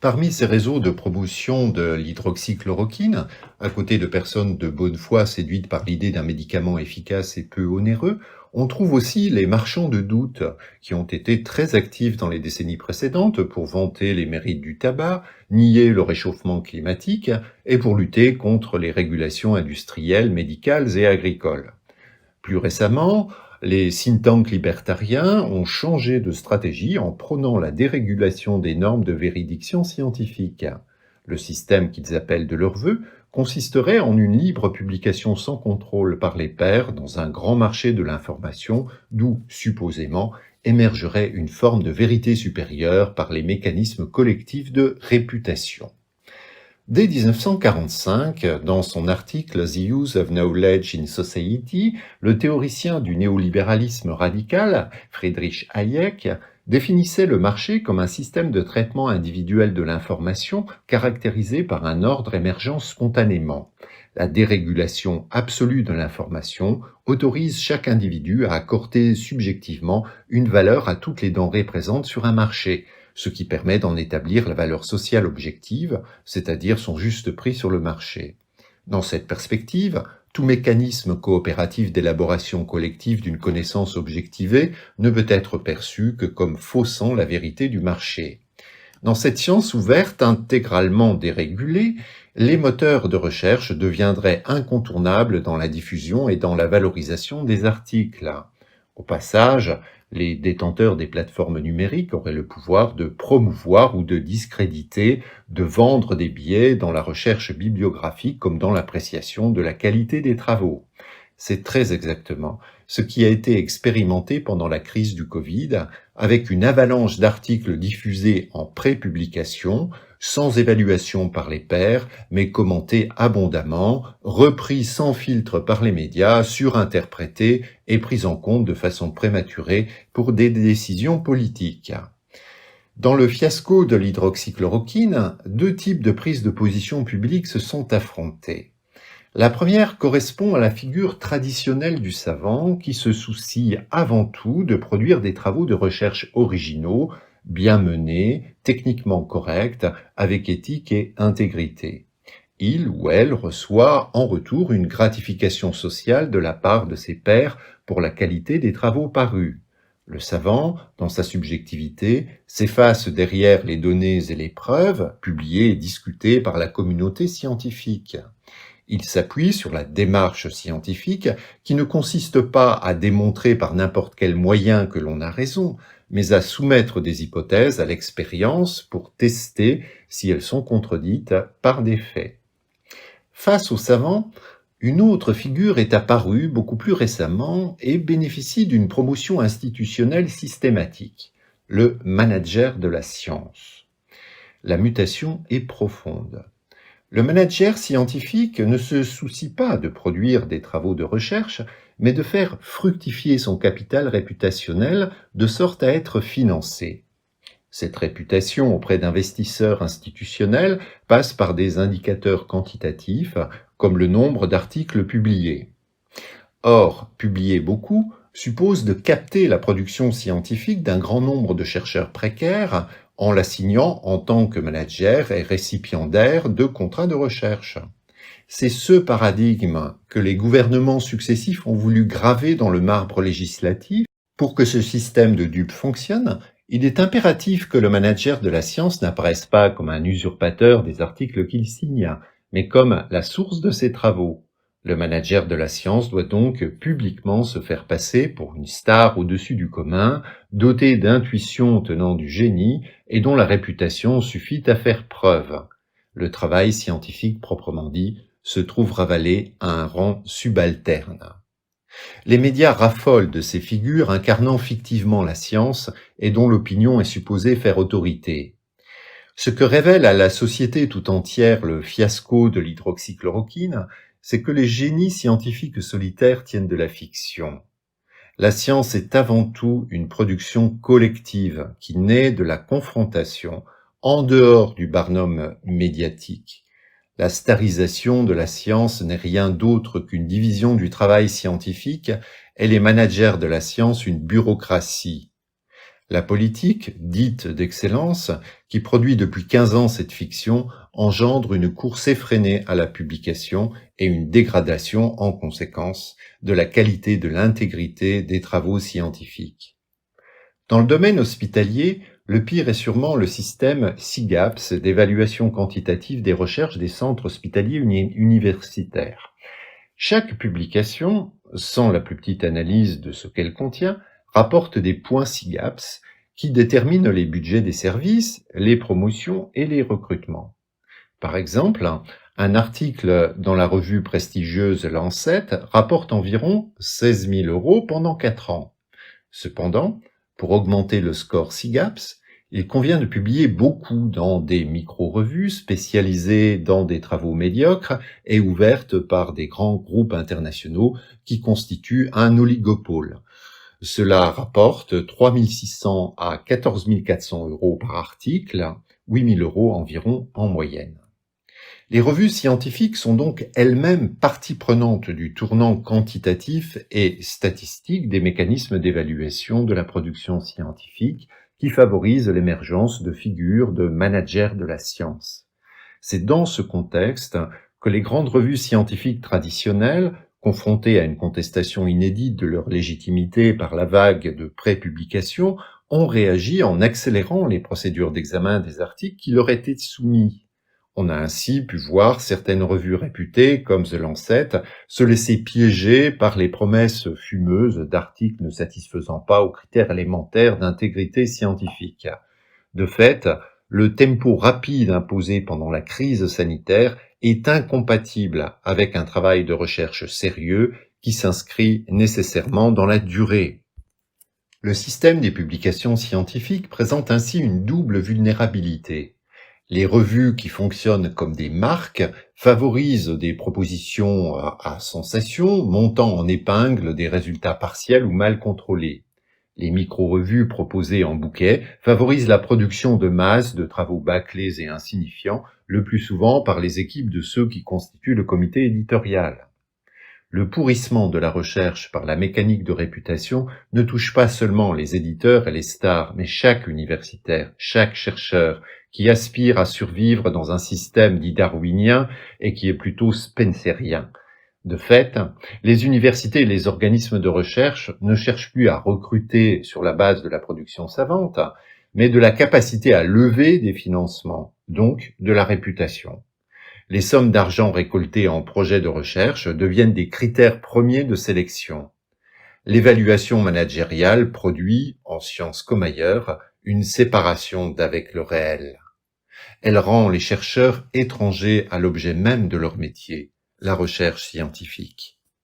Parmi ces réseaux de promotion de l'hydroxychloroquine, à côté de personnes de bonne foi séduites par l'idée d'un médicament efficace et peu onéreux, on trouve aussi les marchands de doute, qui ont été très actifs dans les décennies précédentes pour vanter les mérites du tabac, nier le réchauffement climatique et pour lutter contre les régulations industrielles, médicales et agricoles. Plus récemment, les think tanks libertariens ont changé de stratégie en prônant la dérégulation des normes de véridiction scientifique. Le système qu'ils appellent de leur vœu consisterait en une libre publication sans contrôle par les pairs dans un grand marché de l'information d'où, supposément, émergerait une forme de vérité supérieure par les mécanismes collectifs de réputation. Dès 1945, dans son article The Use of Knowledge in Society, le théoricien du néolibéralisme radical, Friedrich Hayek, définissait le marché comme un système de traitement individuel de l'information caractérisé par un ordre émergeant spontanément. La dérégulation absolue de l'information autorise chaque individu à accorder subjectivement une valeur à toutes les denrées présentes sur un marché, ce qui permet d'en établir la valeur sociale objective, c'est-à-dire son juste prix sur le marché. Dans cette perspective, tout mécanisme coopératif d'élaboration collective d'une connaissance objectivée ne peut être perçu que comme faussant la vérité du marché. Dans cette science ouverte, intégralement dérégulée, les moteurs de recherche deviendraient incontournables dans la diffusion et dans la valorisation des articles. Au passage, les détenteurs des plateformes numériques auraient le pouvoir de promouvoir ou de discréditer, de vendre des billets dans la recherche bibliographique comme dans l'appréciation de la qualité des travaux. C'est très exactement ce qui a été expérimenté pendant la crise du Covid, avec une avalanche d'articles diffusés en pré-publication, sans évaluation par les pairs, mais commentés abondamment, repris sans filtre par les médias, surinterprétés et pris en compte de façon prématurée pour des décisions politiques. Dans le fiasco de l'hydroxychloroquine, deux types de prises de position publiques se sont affrontés. La première correspond à la figure traditionnelle du savant qui se soucie avant tout de produire des travaux de recherche originaux, bien menés, techniquement corrects, avec éthique et intégrité. Il ou elle reçoit en retour une gratification sociale de la part de ses pairs pour la qualité des travaux parus. Le savant, dans sa subjectivité, s'efface derrière les données et les preuves, publiées et discutées par la communauté scientifique. Il s'appuie sur la démarche scientifique qui ne consiste pas à démontrer par n'importe quel moyen que l'on a raison, mais à soumettre des hypothèses à l'expérience pour tester si elles sont contredites par des faits. Face aux savants, une autre figure est apparue beaucoup plus récemment et bénéficie d'une promotion institutionnelle systématique, le manager de la science. La mutation est profonde. Le manager scientifique ne se soucie pas de produire des travaux de recherche, mais de faire fructifier son capital réputationnel de sorte à être financé. Cette réputation auprès d'investisseurs institutionnels passe par des indicateurs quantitatifs, comme le nombre d'articles publiés. Or, publier beaucoup suppose de capter la production scientifique d'un grand nombre de chercheurs précaires en l'assignant en tant que manager et récipiendaire de contrats de recherche. C'est ce paradigme que les gouvernements successifs ont voulu graver dans le marbre législatif. Pour que ce système de dupes fonctionne, il est impératif que le manager de la science n'apparaisse pas comme un usurpateur des articles qu'il signe, mais comme la source de ses travaux. Le manager de la science doit donc publiquement se faire passer pour une star au-dessus du commun, doté d'intuitions tenant du génie et dont la réputation suffit à faire preuve. Le travail scientifique proprement dit se trouve ravalé à un rang subalterne. Les médias raffolent de ces figures incarnant fictivement la science et dont l'opinion est supposée faire autorité. Ce que révèle à la société tout entière le fiasco de l'hydroxychloroquine, c'est que les génies scientifiques solitaires tiennent de la fiction. La science est avant tout une production collective qui naît de la confrontation en dehors du barnum médiatique. La starisation de la science n'est rien d'autre qu'une division du travail scientifique et les managers de la science une bureaucratie. La politique, dite d'excellence, qui produit depuis 15 ans cette fiction, engendre une course effrénée à la publication et une dégradation en conséquence de la qualité de l'intégrité des travaux scientifiques. Dans le domaine hospitalier, le pire est sûrement le système SIGAPS d'évaluation quantitative des recherches des centres hospitaliers universitaires. Chaque publication, sans la plus petite analyse de ce qu'elle contient, rapporte des points SIGAPS qui déterminent les budgets des services, les promotions et les recrutements. Par exemple, un article dans la revue prestigieuse Lancet rapporte environ 16 000 € pendant 4 ans. Cependant, pour augmenter le score SIGAPS, il convient de publier beaucoup dans des micro-revues spécialisées dans des travaux médiocres et ouvertes par des grands groupes internationaux qui constituent un oligopole. Cela rapporte 3 600 à 14 400 € par article, 8 000 € environ en moyenne. Les revues scientifiques sont donc elles-mêmes partie prenante du tournant quantitatif et statistique des mécanismes d'évaluation de la production scientifique qui favorisent l'émergence de figures de managers de la science. C'est dans ce contexte que les grandes revues scientifiques traditionnelles, confrontées à une contestation inédite de leur légitimité par la vague de prépublications, ont réagi en accélérant les procédures d'examen des articles qui leur étaient soumis. On a ainsi pu voir certaines revues réputées, comme The Lancet, se laisser piéger par les promesses fumeuses d'articles ne satisfaisant pas aux critères élémentaires d'intégrité scientifique. De fait, le tempo rapide imposé pendant la crise sanitaire est incompatible avec un travail de recherche sérieux qui s'inscrit nécessairement dans la durée. Le système des publications scientifiques présente ainsi une double vulnérabilité. Les revues qui fonctionnent comme des marques favorisent des propositions à sensation, montant en épingle des résultats partiels ou mal contrôlés. Les micro-revues proposées en bouquet favorisent la production de masse de travaux bâclés et insignifiants, le plus souvent par les équipes de ceux qui constituent le comité éditorial. Le pourrissement de la recherche par la mécanique de réputation ne touche pas seulement les éditeurs et les stars, mais chaque universitaire, chaque chercheur qui aspire à survivre dans un système dit darwinien et qui est plutôt spencerien. De fait, les universités et les organismes de recherche ne cherchent plus à recruter sur la base de la production savante, mais de la capacité à lever des financements, donc de la réputation. Les sommes d'argent récoltées en projets de recherche deviennent des critères premiers de sélection. L'évaluation managériale produit, en sciences comme ailleurs, une séparation d'avec le réel. Elle rend les chercheurs étrangers à l'objet même de leur métier, la recherche scientifique.